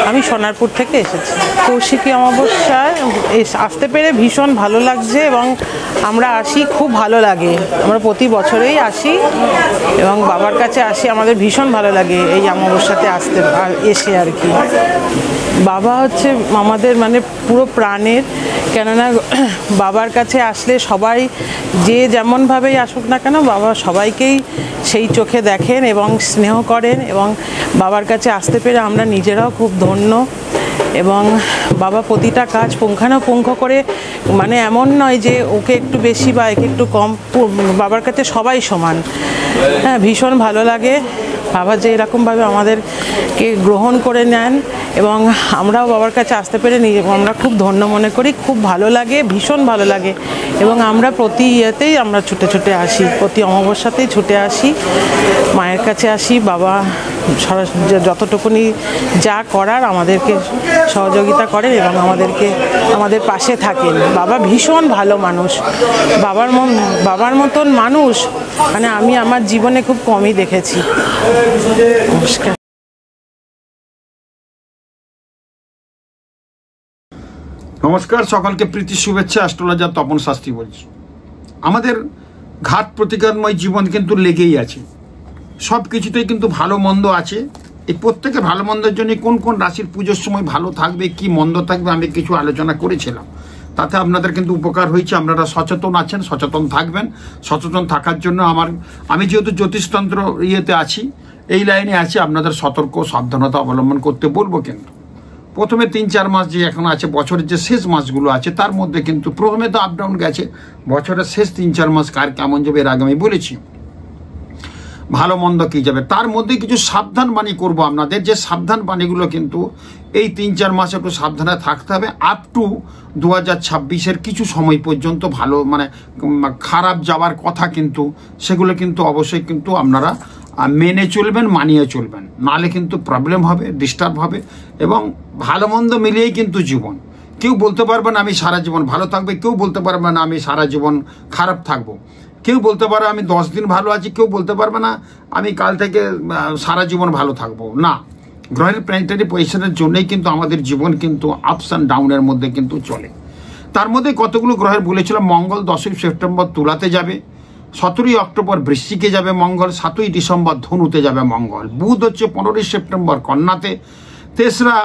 আমি সোনারপুর থেকে এসেছি। কৌশিকী অমাবস্যায় আসতে পেরে ভীষণ ভালো লাগছে এবং আমরা আসি, খুব ভালো লাগে। আমরা প্রতি বছরেই আসি এবং বাবার কাছে আসি, আমাদের ভীষণ ভালো লাগে এই অমাবস্যাতে এসে আর কি। বাবা হচ্ছে আমাদের মানে পুরো প্রাণের, কেননা বাবার কাছে আসলে সবাই যে যেমনভাবেই আসুক না কেন বাবা সবাইকেই সেই চোখে দেখেন এবং স্নেহ করেন, এবং বাবার কাছে আসতে পেরে আমরা নিজেরাও খুব ধন্য। এবং বাবা প্রতিটা কাজ পুঙ্খানুপুঙ্খ করে, মানে এমন নয় যে ওকে একটু বেশি বা একে একটু কম, বাবার কাছে সবাই সমান। হ্যাঁ, ভীষণ ভালো লাগে বাবা যে এরকমভাবে আমাদেরকে গ্রহণ করে নেন, এবং আমরাও বাবার কাছে আসতে পেরে আমরা খুব ধন্য মনে করি, খুব ভালো লাগে, ভীষণ ভালো লাগে। এবং আমরা প্রতি ইয়েতেই আমরা ছুটে ছুটে আসি, প্রতি অমাবস্যাতেই ছুটে আসি, মায়ের কাছে আসি। বাবা যতটুকুনি যা করার আমাদেরকে সহযোগিতা করেন এবং আমাদের পাশে থাকেন। বাবা ভীষণ ভালো মানুষ, বাবার মতন মানুষ মানে আমি আমার জীবনে খুব কমই দেখেছি। নমস্কার। নমস্কার, সকলকে প্রীতি শুভেচ্ছা। অ্যাস্ট্রোলজার তপন শাস্ত্রী বলছি। আমাদের ঘাত প্রতিঘাতময় জীবন কিন্তু লেগেই আছে, সব কিছুতেই কিন্তু ভালো মন্দ আছে। এই প্রত্যেকে ভালো মন্দের জন্য কোন কোন রাশির পুজোর সময় ভালো থাকবে, কি মন্দ থাকবে আমি কিছু আলোচনা করেছিলাম, তাতে আপনাদের কিন্তু উপকার হয়েছে। আপনারা সচেতন আছেন, সচেতন থাকবেন। সচেতন থাকার জন্য আমি যেহেতু জ্যোতিষতন্ত্র ইয়েতে আছি, এই লাইনে আছি, আপনাদের সতর্ক সাবধানতা অবলম্বন করতে বলবো। কিন্তু প্রথমে 3-4 মাস যে এখন আছে, বছরের যে শেষ মাসগুলো আছে তার মধ্যে কিন্তু প্রথমে তো আপডাউন গেছে, বছরের শেষ 3-4 মাস কার কেমন যাবে এর আগে আমি বলেছি, ভালো মন্দ কি যাবে। তার মধ্যে কিছু সাবধান বাণী করবো আপনাদের, যে সাবধান বাণীগুলো কিন্তু এই 3-4 মাস একটু সাবধানে থাকতে হবে। আপ টু 2026-এর কিছু সময় পর্যন্ত ভালো মানে খারাপ যাওয়ার কথা, কিন্তু সেগুলো কিন্তু অবশ্যই কিন্তু আপনারা মেনে চলবেন, মানিয়ে চলবেন, নাহলে কিন্তু প্রবলেম হবে, ডিস্টার্ব হবে। এবং ভালো মন্দ মিলিয়েই কিন্তু জীবন। কেউ বলতে পারবে না আমি সারা জীবন ভালো থাকবে, কেউ বলতে পারবে না আমি সারা জীবন খারাপ থাকবো, কেউ বলতে পারে আমি 10 দিন ভালো আছি, কেউ বলতে পারবে না আমি কাল থেকে সারা জীবন ভালো থাকবো। না, গ্রহের প্ল্যানেটারি পজিশনের জন্যই কিন্তু আমাদের জীবন কিন্তু আপস অ্যান্ড ডাউনের মধ্যে কিন্তু চলে। তার মধ্যে কতগুলো গ্রহের বলেছিলাম, মঙ্গল 10ই সেপ্টেম্বর তুলাতে যাবে, 17ই অক্টোবর বৃশ্চিকে যাবে মঙ্গল, 7ই ডিসেম্বর ধনুতে যাবে মঙ্গল। বুধ হচ্ছে 15ই সেপ্টেম্বর কন্যাতে, 3রা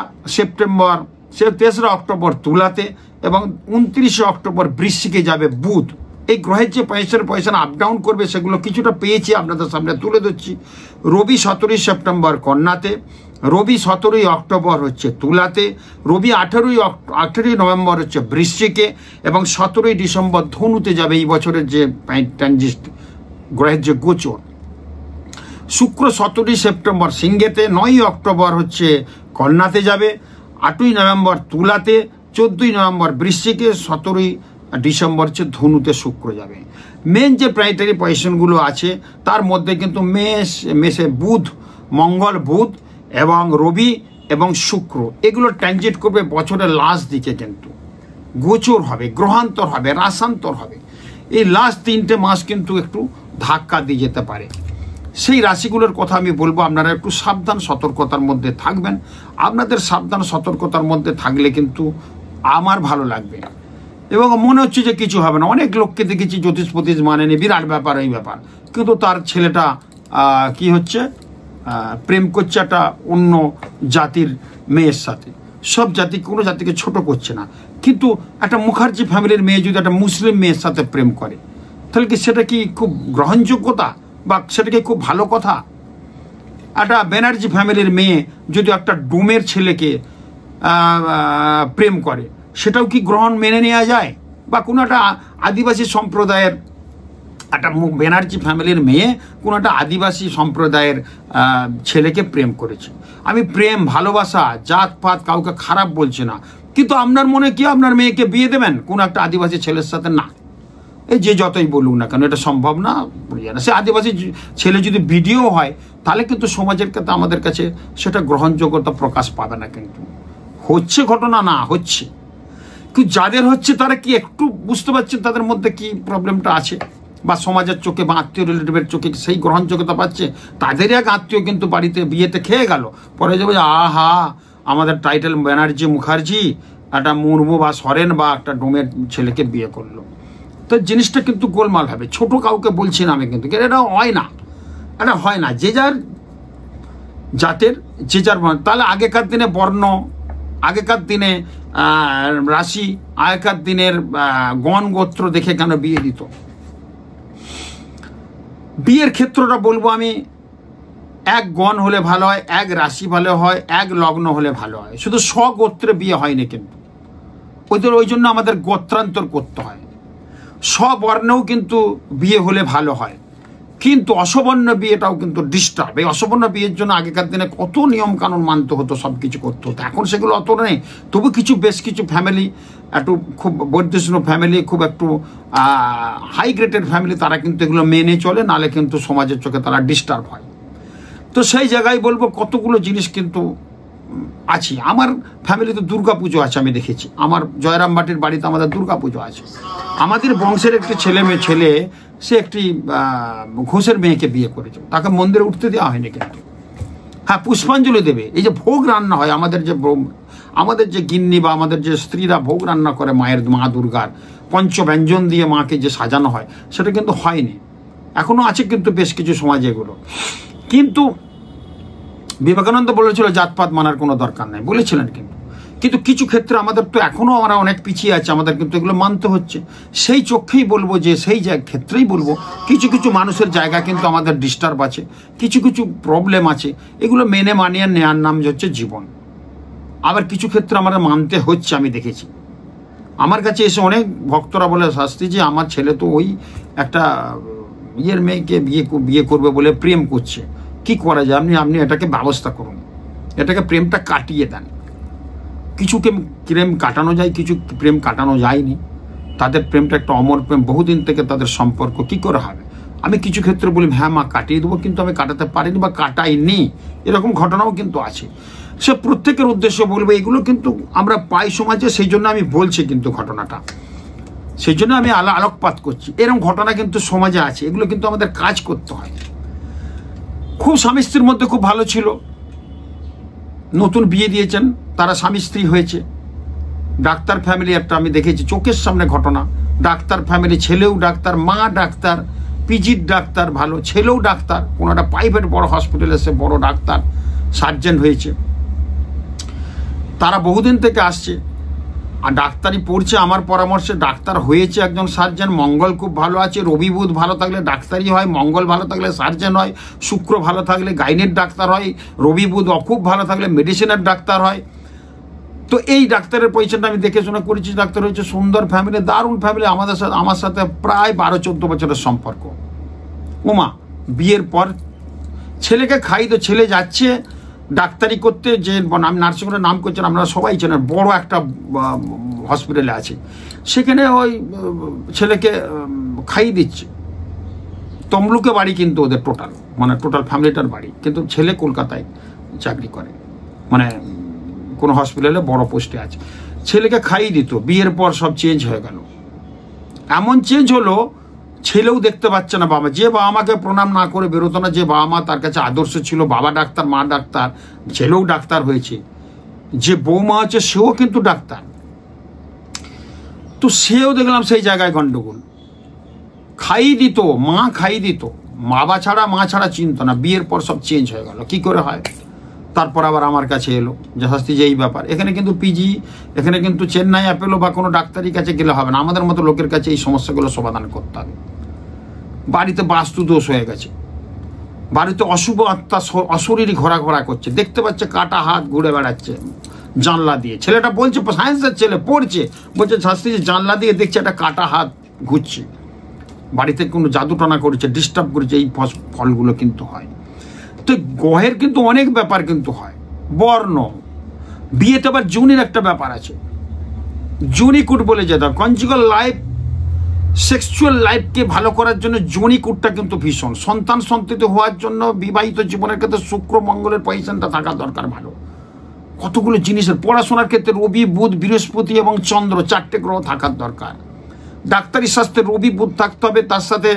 অক্টোবর তুলাতে, এবং 29শে অক্টোবর বৃশ্চিকে যাবে বুধ। এই গ্রহের যে পয়সা আপ ডাউন করবে সেগুলো কিছুটা পেয়েছি, আপনাদের সামনে তুলে ধরছি। রবি 17ই সেপ্টেম্বর কন্যাতে, রবি 17ই অক্টোবর হচ্ছে তুলাতে, রবি 18ই নভেম্বর হচ্ছে বৃশ্চিকে, এবং 17ই ডিসেম্বর ধনুতে যাবে এই বছরের যে ট্রানজিট গ্রহের যে গোচর। শুক্র 17ই সেপ্টেম্বর সিংহেতে, 9ই অক্টোবর হচ্ছে কন্যাতে যাবে, 8ই নভেম্বর তুলাতে, 14ই নভেম্বর বৃশ্চিকে, 17ই ডিসেম্বর হচ্ছে ধনুতে শুক্র যাবে। মেন যে প্ল্যানেটারি পজিশনগুলো আছে তার মধ্যে কিন্তু মেষে বুধ, মঙ্গল, বুধ এবং রবি এবং শুক্র, এগুলো ট্রানজিট করবে বছরের লাস্ট দিকে, কিন্তু গোচর হবে, গ্রহান্তর হবে, রাশান্তর হবে। এই লাস্ট 3টে মাস কিন্তু একটু ধাক্কা দিয়ে যেতে পারে। সেই রাশিগুলোর কথা আমি বলবো, আপনারা একটু সাবধান সতর্কতার মধ্যে থাকবেন। আপনাদের সাবধান সতর্কতার মধ্যে থাকলে কিন্তু আমার ভালো লাগবে, এবং মনে হচ্ছে যে কিছু হবে না। অনেক লোককে দেখেছি জ্যোতিষ পতিষ মানেনি, বিরাট ব্যাপার এই ব্যাপার, কিন্তু তার ছেলেটা কি হচ্ছে, প্রেম করছে একটা অন্য জাতির মেয়ের সাথে। সব জাতি, কোনো জাতিকে ছোট করছে না, কিন্তু একটা মুখার্জি ফ্যামিলির মেয়ে যদি একটা মুসলিম মেয়ের সাথে প্রেম করে, তাহলে কি সেটা কি খুব গ্রহণযোগ্যতা, বা সেটা কি খুব ভালো কথা? একটা ব্যানার্জি ফ্যামিলির মেয়ে যদি একটা ডোমের ছেলেকে প্রেম করে, সেটাও কি গ্রহণ মেনে নেওয়া যায়? বা কোনো একটা আদিবাসী সম্প্রদায়ের একটা ব্যানার্জি ফ্যামিলির মেয়ে কোনো একটা আদিবাসী সম্প্রদায়ের ছেলেকে প্রেম করেছে। আমি প্রেম, ভালোবাসা, জাতপাত কাউকে খারাপ বলছি না, কিন্তু আপনার মনে কি আপনার মেয়েকে বিয়ে দেবেন কোনো একটা আদিবাসী ছেলের সাথে? না, এই যে যতই বলুক না কেন এটা সম্ভব না। সে আদিবাসী ছেলে যদি ভিডিও হয় তাহলে কিন্তু সমাজের কাছে, আমাদের কাছে সেটা গ্রহণযোগ্যতা প্রকাশ পাবে না। কিন্তু হচ্ছে ঘটনা, না হচ্ছে, কিন্তু যাদের হচ্ছে তারা কি একটু বুঝতে পারছেন তাদের মধ্যে কি প্রবলেমটা আছে, বা সমাজের চোখে বা আত্মীয় রিলেটিভের চোখে সেই গ্রহণযোগ্যতা পাচ্ছে? তাদেরই এক আত্মীয় কিন্তু বাড়িতে বিয়েতে খেয়ে গেল, পরে যাবে আহা আমাদের টাইটেল ব্যানার্জি মুখার্জি একটা মুর্মু বা সরেন বা একটা ডোমের ছেলেকে বিয়ে করলো, তো জিনিসটা কিন্তু গোলমাল হবে। ছোট কাউকে বলছি না আমি, কিন্তু এটা হয় না, এটা হয় না। যে যার জাতের যে যার, তাহলে আগেকার দিনে বর্ণ, আগেকার দিনে রাশি, আগেকার দিনের গণ গোত্র দেখে কেন বিয়ে দিত? বিয়ের ক্ষেত্রটা বলবো আমি, এক গণ হলে ভালো হয়, এক রাশি ভালো হয়, এক লগ্ন হলে ভালো হয়। শুধু স্বগোত্রে বিয়ে হয়নি, কিন্তু ওই জন্য আমাদের গোত্রান্তর করতে হয়। স্ববর্ণেও কিন্তু বিয়ে হলে ভালো হয়, কিন্তু অসবর্ণ বিয়েটাও কিন্তু ডিস্টার্ব। এই অসবর্ণ বিয়ের জন্য আগেকার দিনে কত নিয়ম কানুন মানতে হতো, সব কিছু করতে হতো। এখন সেগুলো অত নেই, তবু কিছু বেশ কিছু ফ্যামিলি, একটু খুব বর্ধিষ্ণু ফ্যামিলি, খুব একটু হাই গ্রেডেড ফ্যামিলি, তারা কিন্তু এগুলো মেনে চলে, নালে কিন্তু সমাজের চোখে তারা ডিস্টার্ব হয়। তো সেই জায়গায় বলবো কতগুলো জিনিস কিন্তু আছে। আমার ফ্যামিলিতে দুর্গা পুজো আছে, আমি দেখেছি। আমার জয়রাম বাটির বাড়িতে আমাদের দুর্গা পুজো আছে। আমাদের বংশের একটি ছেলে সে একটি ঘোষের মেয়েকে বিয়ে করেছে, তাকে মন্দিরে উঠতে দেওয়া হয়নি, কিন্তু হ্যাঁ পুষ্পাঞ্জলি দেবে। এই যে ভোগ রান্না হয়, আমাদের যে গিন্নি বা আমাদের যে স্ত্রীরা ভোগ রান্না করে মায়ের, মা দুর্গার পঞ্চব্যঞ্জন দিয়ে মাকে যে সাজানো হয়, সেটা কিন্তু হয়নি, এখনো আছে কিন্তু বেশ কিছু সমাজে এগুলো। কিন্তু বিবেকানন্দ বলেছিল জাতপাত মানার কোনো দরকার নেই, বলেছিলেন। কিন্তু কিছু ক্ষেত্রে আমাদের তো এখনো আমরা অনেক পিছিয়ে আছে, আমাদের কিন্তু এগুলো মানতে হচ্ছে। সেই চোখেই বলবো যে, সেই ক্ষেত্রেই বলবো কিছু কিছু মানুষের জায়গা কিন্তু আমাদের ডিস্টার্ব আছে, কিছু কিছু প্রবলেম আছে, এগুলো মেনে মানিয়ে নেওয়ার নাম হচ্ছে জীবন। আবার কিছু ক্ষেত্রে আমাদের মানতে হচ্ছে। আমি দেখেছি আমার কাছে এসে অনেক ভক্তরা বলে, শাস্ত্রীজি আমার ছেলে তো ওই একটা ইয়ের মেয়েকে বিয়ে করবে বলে প্রেম করছে, কি করা যায়? আপনি এটাকে ব্যবস্থা করুন, এটাকে প্রেমটা কাটিয়ে দেন। কিছুকে প্রেম কাটানো যায়, কিছু প্রেম কাটানো যায়নি। তাদের প্রেমটা একটা অমর প্রেম, বহুদিন থেকে তাদের সম্পর্ক, কি করে হবে? আমি কিছু ক্ষেত্রে বলি হ্যাঁ মা কাটিয়ে দেবো, কিন্তু আমি কাটাতে পারিনি বা কাটাইনি, এরকম ঘটনাও কিন্তু আছে। সে প্রত্যেকের উদ্দেশ্য বলবো, এগুলো কিন্তু আমরা পাই সমাজে, সেই জন্য আমি বলছি কিন্তু ঘটনাটা, সেই জন্য আমি আলোকপাত করছি। এরকম ঘটনা কিন্তু সমাজে আছে, এগুলো কিন্তু আমাদের কাজ করতে হয়। খুব স্বামী স্ত্রীর মধ্যে খুব ভালো ছিল, নতুন বিয়ে দিয়েছেন, তারা স্বামী স্ত্রী হয়েছে। ডাক্তার ফ্যামিলি একটা আমি দেখেছি, চোখের সামনে ঘটনা। ডাক্তার ফ্যামিলি, ছেলেও ডাক্তার, মা ডাক্তার, পিজির ডাক্তার ভালো, ছেলেও ডাক্তার, কোনো একটা প্রাইভেট বড় হসপিটালে সে বড় ডাক্তার, সার্জন হয়েছে। তারা বহুদিন থেকে আসছে আর ডাক্তারি পড়ছে। আমার পরামর্শে ডাক্তার হয়েছে একজন সার্জন। মঙ্গল খুব ভালো আছে, রবি বুধ ভালো থাকলে ডাক্তারি হয়, মঙ্গল ভালো থাকলে সার্জন হয়, শুক্র ভালো থাকলে গাইনের ডাক্তার হয়, রবি বুধ অখুব ভালো থাকলে মেডিসিনের ডাক্তার হয়। তো এই ডাক্তারের পজিশনটা আমি দেখে শুনে করেছি। ডাক্তার হয়েছে, সুন্দর ফ্যামিলি, দারুণ ফ্যামিলি। আমার সাথে প্রায় 12-14 বছরের সম্পর্ক। ওমা, বিয়ের পর ছেলেকে খাই তো, ছেলে যাচ্ছে ডাক্তারি করতে, যে আমি নার্সিংহোমের নাম করছেন, আপনারা সবাই চেনেন, বড় একটা হসপিটালে আছে, সেখানে ওই ছেলেকে খাইয়ে দিচ্ছে। তমলুকে বাড়ি কিন্তু ওদের টোটাল ফ্যামিলিটার বাড়ি, কিন্তু ছেলে কলকাতায় চাকরি করে, মানে কোনো হসপিটালে বড় পোস্টে আছে। ছেলেকে খাইয়ে দিত। বিয়ের পর সব চেঞ্জ হয়ে গেল। এমন চেঞ্জ হলো, ছেলেও দেখতে পাচ্ছে না বাবা। যে বাবা মাকে প্রণাম না করে বেরোতো না, যে বাবা মা তার কাছে আদর্শ ছিল, বাবা ডাক্তার মা ডাক্তার, ছেলেও ডাক্তার হয়েছে। যে বৌমা আছে সেও কিন্তু ডাক্তার। তো সেও দেখলাম সেই জায়গায় গন্ডগোল। খাইয়ে দিত, মা খাইয়ে দিত, বাবা ছাড়া মা ছাড়া চিনত না। বিয়ের পর সব চেঞ্জ হয়ে গেল। কি করে হয়? তারপর আবার আমার কাছে এলো যে শাস্তি, যে এই ব্যাপার। এখানে কিন্তু পিজি, এখানে কিন্তু চেন্নাই অ্যাপেলো বা কোনো ডাক্তারের কাছে গেলে হবে না, আমাদের মতো লোকের কাছে এই সমস্যাগুলো সমাধান করতে হবে। বাড়িতে বাস্তু দোষ হয়ে গেছে, বাড়িতে অশুভ আত্মা অশরীরই ঘোরাঘোরা করছে, দেখতে পাচ্ছে কাটা হাত ঘুরে বেড়াচ্ছে জানলা দিয়ে। ছেলেটা বলছে, সায়েন্সের ছেলে পড়ছে, বলছে শাস্তি যে জানলা দিয়ে দেখছে একটা কাটা হাত ঘুরছে, বাড়িতে কোনো জাদুটনা করেছে, ডিস্টার্ব করেছে। এই ফলগুলো কিন্তু হয়। তো গ্রহের কিন্তু অনেক ব্যাপার কিন্তু হয়। বর্ণ, বিয়েতে আবার জুনির একটা ব্যাপার আছে, জুনিকুট বলে যেটা কনজুগাল লাইফ, সেক্সুয়াল লাইফকে ভালো করার জন্য জুনিকুটটা কিন্তু ভীষণ। সন্তান সন্ততি হওয়ার জন্য বিবাহিত জীবনের ক্ষেত্রে শুক্র মঙ্গলের পজিশনটা থাকা দরকার ভালো। কতগুলো জিনিসের, পড়াশোনার ক্ষেত্রে রবি বুধ বৃহস্পতি এবং চন্দ্র 4টে গ্রহ থাকার দরকার। ডাক্তারি শাস্ত্রে রবি বুধ থাকতে হবে, তার সাথে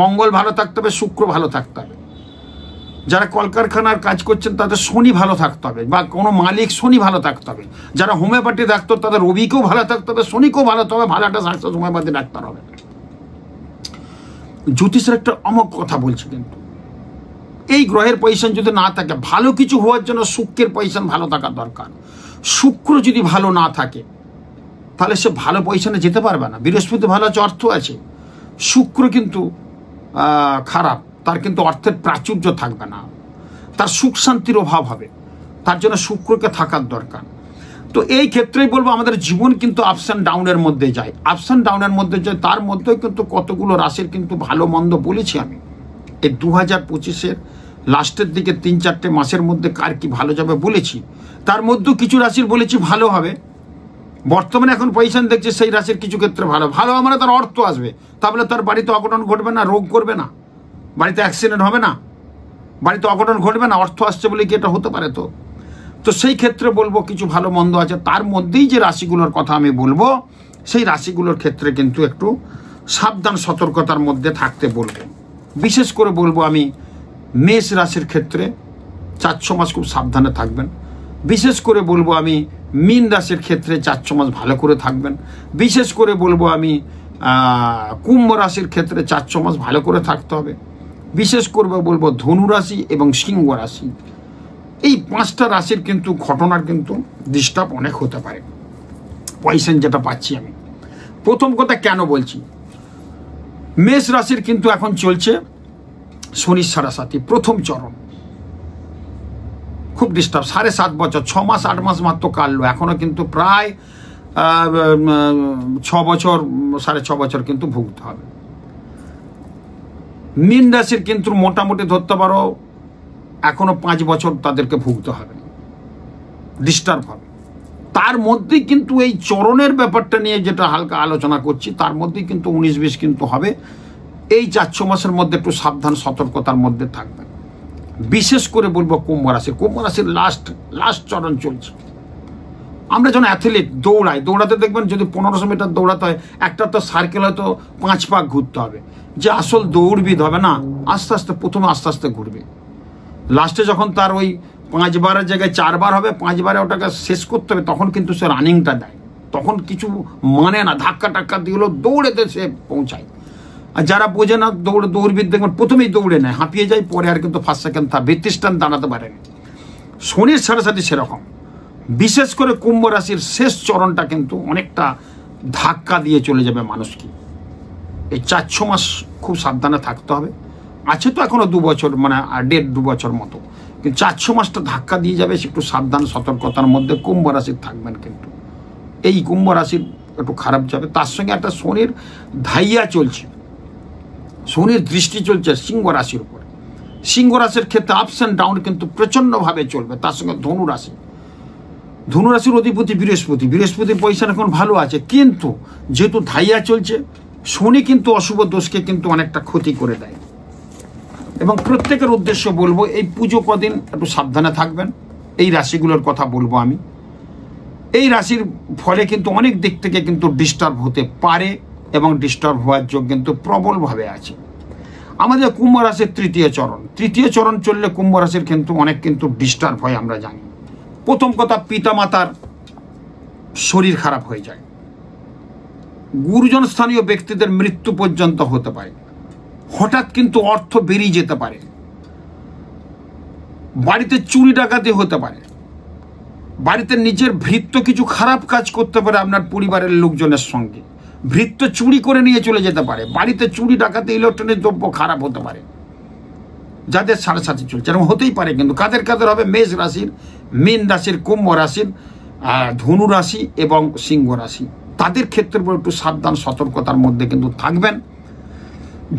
মঙ্গল ভালো থাকতে হবে, শুক্র ভালো থাকতে হবে। যারা কলকারখানার কাজ করছেন তাদের শনি ভালো থাকতে হবে, বা কোনো মালিক শনি ভালো থাকতে হবে। যারা হোমিওপ্যাথি ডাক্তার তাদের রবিকেও ভালো থাকতে হবে, শনিকেও ভালো থাকতে হবে, ভালো একটা সাকসেস হোমিওপ্যাথি ডাক্তার হবে। জ্যোতিষের একটা অমক কথা বলছে, কিন্তু এই গ্রহের পজিশন যদি না থাকে, ভালো কিছু হওয়ার জন্য শুক্রের পজিশন ভালো থাকা দরকার। শুক্র যদি ভালো না থাকে তাহলে সে ভালো পজিশনে যেতে পারবে না। বৃহস্পতি ভালো আছে, অর্থ আছে, শুক্র কিন্তু খারাপ, তার কিন্তু অর্থের প্রাচুর্য থাকবে না, তার সুখ শান্তির অভাব হবে। তার জন্য শুক্রকে থাকার দরকার। তো এই ক্ষেত্রেই বলবো আমাদের জীবন কিন্তু আপস অ্যান্ড ডাউনের মধ্যে যায়, আপস অ্যান্ড ডাউনের মধ্যে যায়। তার মধ্যেও কিন্তু কতগুলো রাশির কিন্তু ভালো মন্দ বলেছি আমি। এই 2025-এর লাস্টের দিকে 3-4টে মাসের মধ্যে কার কি ভালো যাবে বলেছি। তার মধ্যেও কিছু রাশির বলেছি ভালো হবে। বর্তমানে এখন পজিশন দেখছে সেই রাশির কিছু ক্ষেত্রে ভালো ভালো মানে তার অর্থ আসবে, তাহলে তার বাড়িতে অঘটন ঘটবে না, রোগ করবে না, বাড়িতে অ্যাক্সিডেন্ট হবে না, বাড়িতে অঘটন ঘটবে না, অর্থ আসছে বলে কি এটা হতে পারে? তো সেই ক্ষেত্রে বলবো কিছু ভালো মন্দ আছে। তার মধ্যেই যে রাশিগুলোর কথা আমি বলবো, সেই রাশিগুলোর ক্ষেত্রে কিন্তু একটু সাবধান সতর্কতার মধ্যে থাকতে বলবো। বিশেষ করে বলবো আমি মেষ রাশির ক্ষেত্রে 4-6 মাস খুব সাবধানে থাকবেন। বিশেষ করে বলবো আমি মীন রাশির ক্ষেত্রে 4-6 মাস ভালো করে থাকবেন। বিশেষ করে বলবো আমি কুম্ভ রাশির ক্ষেত্রে 4-6 মাস ভালো করে থাকতে হবে। বিশেষ করে বলবো ধনু রাশি এবং সিংহ রাশি, এই 5টা রাশির কিন্তু ঘটনার কিন্তু ডিস্টার্ব অনেক হতে পারে পয়সা যেটা পাচ্ছি আমি। প্রথম কথা কেন বলছি, মেষ রাশির কিন্তু এখন চলছে শনির সাড়াসাতি প্রথম চরণ, খুব ডিস্টার্ব। 7.5 বছর, 6 মাস 8 মাস মাত্র কাটলো, এখনো কিন্তু প্রায় 6 বছর 6.5 বছর কিন্তু ভুগতে হবে। মীন রাশির কিন্তু মোটামুটি ধরতে পারো এখনো 5 বছর তাদেরকে ভুগতে হবে, ডিস্টার্ব হবে। তার মধ্যেই কিন্তু এই চরণের ব্যাপারটা নিয়ে যেটা হালকা আলোচনা করছি, তার মধ্যেই কিন্তু 19-20 কিন্তু হবে। এই 4-6 মাসের মধ্যে একটু সাবধান সতর্কতার মধ্যে থাকবেন। বিশেষ করে বলবো কুম্ভ রাশি, কুম্ভ রাশির লাস্ট চরণ চলছে। আমরা যখন অ্যাথলিট দৌড়াতে দেখবেন যদি 1500 মিটার দৌড়াতে হয়, একটা তো সার্কেল হয়তো 5 পাক ঘুরতে হবে। যে আসল দৌড়বিদ হবে না, আস্তে আস্তে প্রথমে আস্তে আস্তে ঘুরবে, লাস্টে যখন তার ওই 5 বারের জায়গায় 4 বার হবে, 5 বারে ওটাকে শেষ করতে হবে, তখন কিন্তু সে রানিংটা দেয়, তখন কিছু মানে না, ধাক্কা টাক্কা দিয়েও দৌড়েতে সে পৌঁছায়। আর যারা বোঝে না দৌড়বিদ দেখবেন প্রথমেই দৌড়ে নেয়, হাঁপিয়ে যায়, পরে আর কিন্তু ফার্স্ট সেকেন্ড থার্ড 32 টান দাঁড়াতে পারেনি। শনির সাথে সেরকম। বিশেষ করে কুম্ভ রাশির শেষ চরণটা কিন্তু অনেকটা ধাক্কা দিয়ে চলে যাবে মানুষকে। এই 4-6 মাস খুব সাবধানে থাকতে হবে। আছে তো এখনো 2 বছর, মানে 1.5-2 বছর মতো, কিন্তু 4-6 মাসটা ধাক্কা দিয়ে যাবে। একটু সাবধান সতর্কতার মধ্যে কুম্ভ রাশির থাকবেন। কিন্তু এই কুম্ভ রাশির একটু খারাপ যাবে। তার সঙ্গে একটা শনির ধাইয়া চলছে, শনির দৃষ্টি চলছে সিংহ রাশির উপর। সিংহ রাশির ক্ষেত্রে আপস অ্যান্ড ডাউন কিন্তু প্রচন্ডভাবে চলবে। তার সঙ্গে ধনু রাশির অধিপতি বৃহস্পতির পয়সা এখন ভালো আছে, কিন্তু যেহেতু ধাইয়া চলছে, শনি কিন্তু অশুভ দোষকে কিন্তু অনেকটা ক্ষতি করে দেয়। এবং প্রত্যেকের উদ্দেশ্য বলবো এই পুজো কদিন একটু সাবধানে থাকবেন। এই রাশিগুলোর কথা বলবো আমি। এই রাশির ফলে কিন্তু অনেক দিক থেকে কিন্তু ডিস্টার্ব হতে পারে, এবং ডিস্টার্ব হওয়ার যোগ কিন্তু প্রবলভাবে আছে। আমাদের কুম্ভ রাশির তৃতীয় চরণ চললে কুম্ভ রাশির কিন্তু অনেক কিন্তু ডিস্টার্ব হয়, আমরা জানি। প্রথম কথা, পিতামাতার শরীর খারাপ হয়ে যায়, গুরুজন স্থানীয় ব্যক্তিদের মৃত্যু পর্যন্ত হতে পারে, হঠাৎ কিন্তু অর্থ বেরিয়ে যেতে পারে, বাড়িতে চুরি ডাকাতি হতে পারে, বাড়িতে নিজের ভৃত্য কিছু খারাপ কাজ করতে পারে আপনার পরিবারের লোকজনের সঙ্গে, ভৃত্য চুরি করে নিয়ে চলে যেতে পারে, বাড়িতে চুরি ডাকাতি, ইলেকট্রনিক দ্রব্য খারাপ হতে পারে। যাদের সাড়ে চলছে এরকম হতেই পারে। কিন্তু কাদের হবে? মেষ রাশির, মীন রাশির, কুম্ভ রাশির, ধনু রাশি এবং সিংহ রাশি, তাদের ক্ষেত্রে একটু সাবধান সতর্কতার মধ্যে কিন্তু থাকবেন।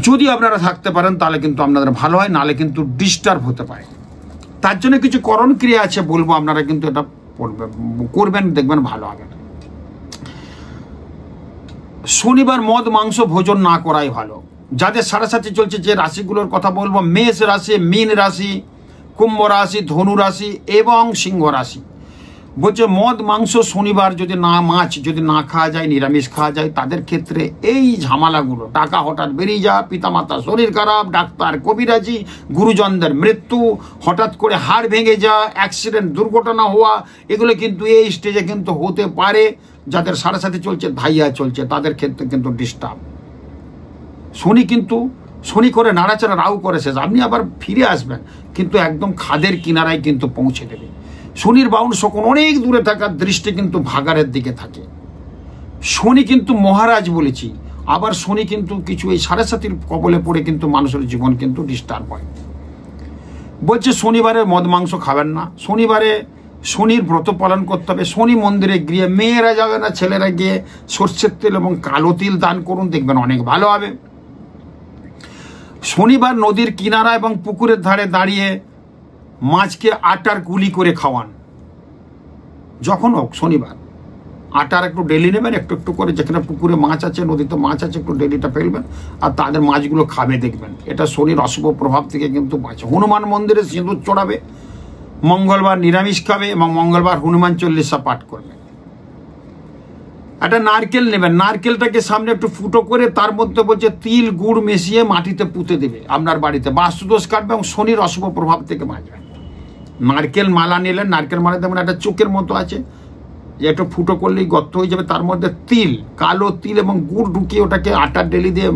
যদি আপনারা থাকতে পারেন তাহলে কিন্তু আপনাদের ভালো হয়, নাহলে কিন্তু ডিস্টার্ব হতে পারে। তার জন্য কিছু করণ ক্রিয়া আছে বলবো, আপনারা কিন্তু এটা করবেন, দেখবেন ভালো হবে। শনিবার মদ মাংস ভোজন না করাই ভালো। যাদের সাড়ে চলছে, যে রাশিগুলোর কথা বলবো, মেষ রাশি, মীন রাশি, কুম্ভ রাশি, ধনু রাশি এবং সিংহ রাশি, বলছে মদ মাংস শনিবার যদি না, মাছ যদি না খাওয়া যায়, নিরামিষ খাওয়া যায়, তাদের ক্ষেত্রে এই ঝামেলাগুলো, টাকা হঠাৎ বেরিয়ে যাওয়া, পিতামাতা শরীর খারাপ, ডাক্তার কবিরাজি, গুরুজনদের মৃত্যু, হঠাৎ করে হাড় ভেঙে যাওয়া, অ্যাক্সিডেন্ট দুর্ঘটনা হওয়া, এগুলো কিন্তু এই স্টেজে কিন্তু হতে পারে। যাদের সাড়ে সাথে চলছে, ধাইয়া চলছে, তাদের ক্ষেত্রে কিন্তু ডিস্টার্ব। শনি করে নাড়াচাড়া রাউ করে শেষ, আপনি আবার ফিরে আসবেন কিন্তু একদম খাদের কিনারায় কিন্তু পৌঁছে দেবে। শনির বাউন্ড শকুন অনেক দূরে থাকার দৃষ্টি কিন্তু ভাগাড়ের দিকে থাকে। শনি কিন্তু মহারাজ বলেছি, আবার শনি কিন্তু কিছু এই সাড়ে সাতির কবলে পড়ে কিন্তু মানুষের জীবন কিন্তু ডিস্টার্ব হয়। বলছে শনিবারে মদ মাংস খাবেন না, শনিবারে শনির ব্রত পালন করতে হবে, শনি মন্দিরে গিয়ে মেয়েরা যাবে না, ছেলেরা গিয়ে সর্ষের তেল এবং কালো তিল দান করুন, দেখবেন অনেক ভালো হবে। শনিবার নদীর কিনারা এবং পুকুরের ধারে দাঁড়িয়ে মাছকে আটার গুলি করে খাওয়ান। যখন হোক শনিবার আটার একটু ডেলি নেবেন, একটু একটু করে, যেখানে পুকুরে মাছ আছে, নদীতে মাছ আছে, একটু ডেলিটা ফেলবেন আর তাদের মাছগুলো খাবে, দেখবেন এটা শনির অশুভ প্রভাব থেকে কিন্তু বাঁচে। হনুমান মন্দিরে সিঁদুর চড়াবে, মঙ্গলবার নিরামিষ খাবে এবং মঙ্গলবার হনুমান চল্লিশা পাঠ করবে। একটা নারকেল নেবেন, নারকেলটাকে সামনে একটু ফুটো করে তার মধ্যে বলছে তিল গুড় মিশিয়ে মাটিতে পুঁতে দেবে আপনার বাড়িতে, বাস্তুদোষ কাটবে এবং শনির অশুভ প্রভাব থেকে বাঁচবে। নারকেল মালা নিলেন, নারকেল মালা তেমন একটা চোখের মতো আছে, যে একটু ফুটো করলেই গর্ত হয়ে যাবে, তার মধ্যে তিল, কালো তিল এবং গুড় ঢুকিয়ে ওটাকে আটার ডেলি দিয়ে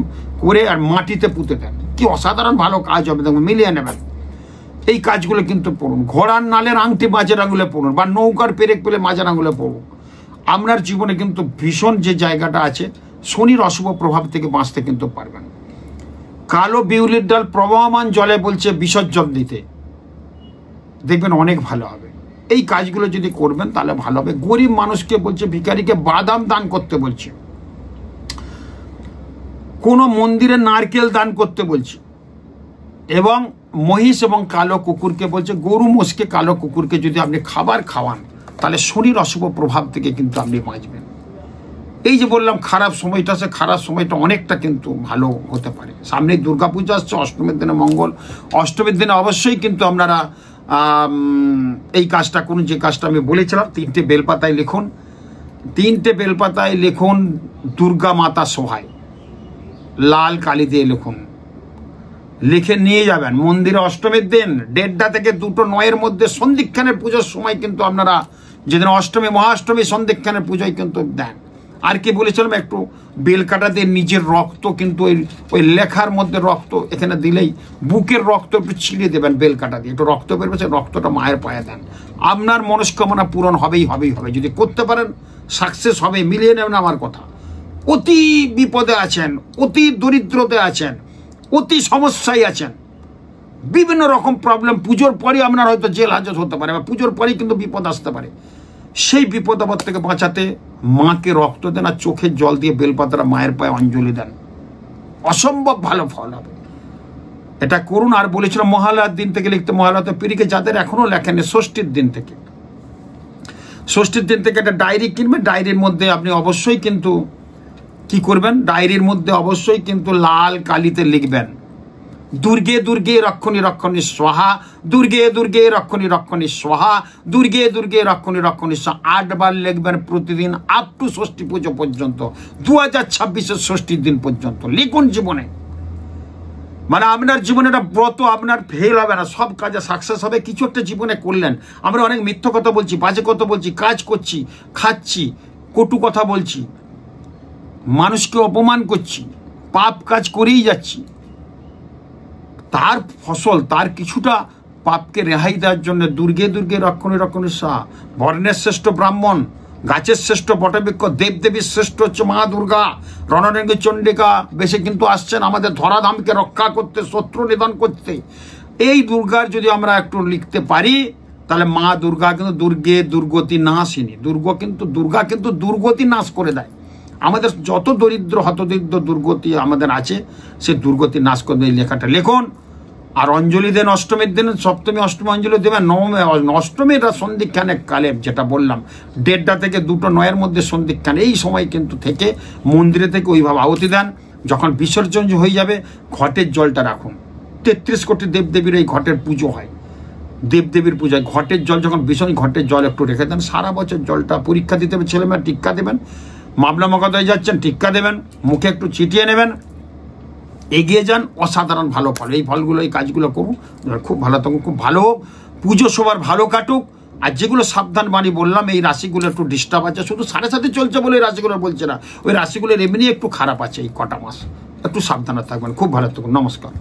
করে আর মাটিতে পুঁতে দেন, কি অসাধারণ ভালো কাজ হবে, দেখুন মিলিয়ে নেবেন। এই কাজগুলো কিন্তু পড়ুন। ঘোড়ার নালের আংটি মাঝের আঙুলে পড়ুন, বা নৌকার পেরেক পেলে মাঝের আঙুলে পড়ুন। আপনার জীবনে কিন্তু ভীষণ যে জায়গাটা আছে, শনির অশুভ প্রভাব থেকে বাঁচতে কিন্তু পারবেন। কালো বিউলির ডাল প্রবাহমান জলে বলছে বিসর্জন দিতে, দেখবেন অনেক ভালো হবে। এই কাজগুলো যদি করবেন তাহলে ভালো হবে। গরিব মানুষকে বলছে, ভিখারিকে বাদাম দান করতে বলছে, কোন মন্দিরে নারকেল দান করতে বলছে, এবং মহিষ এবং কালো কুকুরকে বলছে, গরু মোষকে কালো কুকুরকে যদি আপনি খাবার খাওয়ান তাহলে শনির অশুভ প্রভাব থেকে কিন্তু আপনি বাঁচবেন। এই যে বললাম খারাপ সময়টা আছে, খারাপ সময়টা অনেকটা কিন্তু ভালো হতে পারে। সামনে দুর্গাপূজা আসছে, অষ্টমীর দিনে মঙ্গল, অষ্টমীর দিনে অবশ্যই কিন্তু আপনারা এই কাজটা করুন, যে কাজটা আমি বলেছিলাম। 3টে বেলপাতায় লিখুন, 3টে বেলপাতায় লিখুন দুর্গা মাতা সহায়, লাল কালি দিয়ে লিখুন, লিখে নিয়ে যাবেন মন্দিরে। অষ্টমীর দিন 1:30 থেকে 2:09 মধ্যে সন্ধিক্ষানের পুজোর সময় কিন্তু আপনারা, যেদিন অষ্টমী মহাষ্টমী, সন্ধিক্ষানের পুজোয় কিন্তু দেন। আর কি বলেছিলাম, একটু বেলকাটা দিয়ে নিজের রক্ত কিন্তু ওই লেখার মধ্যে রক্ত এখানে দিলেই, বুকের রক্ত একটু ছিঁড়ে দেবেন বেলকাটা দিয়ে, একটু রক্ত বেরোবে, সেই রক্তটা মায়ের পায়ে দেন, আপনার মনস্কামনা পূরণ হবে। যদি করতে পারেন সাকসেস হবে। মিলিয়ে নেবেন আমার কথা। অতি বিপদে আছেন, অতি দরিদ্রতে আছেন, অতি সমস্যায় আছেন, বিভিন্ন রকম প্রবলেম, পুজোর পরই আপনার হয়তো জেল হাজত হতে পারে, বা পুজোর পরেই কিন্তু বিপদ আসতে পারে। সেই বিপদ আপদ থেকে বাঁচাতে মাকে রক্ত দেন আর চোখের জল দিয়ে বেলপাতারা মায়ের পায়ে অঞ্জলি দেন, অসম্ভব ভালো ফল হবে। এটা করুন। আর বলেছিলাম মহালয়ার দিন থেকে লিখতে, মহালয়াতে পিরিকে যাদের এখনো লেখেন, ষষ্ঠীর দিন থেকে একটা ডায়েরি কিনবেন। ডায়েরির মধ্যে আপনি অবশ্যই কিন্তু কি করবেন, ডায়েরির মধ্যে অবশ্যই কিন্তু লাল কালিতে লিখবেন, দুর্গে দুর্গে রক্ষণী রক্ষণী স্বাহা, দুর্গে দুর্গে রক্ষণী রক্ষণী স্বাহা, দুর্গে দুর্গে রক্ষণী রক্ষণী স্বাহা। 8 বার লিখবেন প্রতিদিন, আপ টু ষষ্ঠী পুজো পর্যন্ত, 2026-এর ষষ্ঠীর দিন পর্যন্ত লিখুন জীবনে। মানে আপনার জীবনে একটা ব্রত, আপনার ফেল হবে না, সব কাজে সাকসেস হবে। কিছু একটা জীবনে করলেন। আমরা অনেক মিথ্যা কথা বলছি, বাজে কথা বলছি, কাজ করছি, খাচ্ছি, কটু কথা বলছি, মানুষকে অপমান করছি, পাপ কাজ করেই যাচ্ছি, তার ফসল, তার কিছুটা পাপকে রেহাই দেওয়ার জন্য দুর্গে দুর্গে রক্ষণী রক্ষণী স্বাহা। বর্ণের শ্রেষ্ঠ ব্রাহ্মণ, গাছের শ্রেষ্ঠ বটবৃক্ষ, দেবদেবীর শ্রেষ্ঠ হচ্ছে মা দুর্গা, রণরঙ্গী চণ্ডিকা বেশি কিন্তু আসছেন আমাদের ধরাধামকে রক্ষা করতে, শত্রু নিধন করতে। এই দুর্গার যদি আমরা একটু লিখতে পারি তাহলে মা দুর্গা কিন্তু দুর্গে দুর্গতি নাশিনী, দুর্গা কিন্তু দুর্গতি নাশ করে দেয়। আমাদের যত দরিদ্র হতদরিদ্র দুর্গতি আমাদের আছে, সে দুর্গতি নাশ করে দেয়। এই লেখাটা লিখুন। আর অঞ্জলি দেন অষ্টমীর দিন, সপ্তমী অষ্টমী অঞ্জলি দেবেন। নবমী অষ্টমীর সন্ধিক্ষানের কালে যেটা বললাম, 1:30 থেকে 2:09 মধ্যে সন্ধিক্ষান, এই সময় কিন্তু থেকে মন্দিরে থেকে ওইভাবে আহুতি দেন। যখন বিসর্জন হয়ে যাবে ঘটের জলটা রাখুন। 33 কোটি দেবদেবীর এই ঘটের পুজো হয়, দেবদেবীর পূজায় ঘটের জল, যখন ভীষণ ঘটের জল একটু রেখে দেন, সারা বছর জলটা পরীক্ষা দিতে হবে, ছেলেমেয়ের টিক্কা দেবেন, মামলা মকদ্দমায় যাচ্ছেন টিক্কা দেবেন, মুখে একটু ছিটিয়ে নেবেন, এগিয়ে যান, অসাধারণ ভালো ফল। এই ফলগুলো, এই কাজগুলো করুন, খুব ভালো থাকুন, খুব ভালো হোক, পুজো সবার ভালো কাটুক। আর যেগুলো সাবধান বাণী বললাম, এই রাশিগুলো একটু ডিস্টার্ব আছে, শুধু 7.5 চলছে বলে এই রাশিগুলো বলছে না, ওই রাশিগুলোর এমনি একটু খারাপ আছে এই কটা মাস, একটু সাবধানে থাকবেন, খুব ভালো থাকুন, নমস্কার।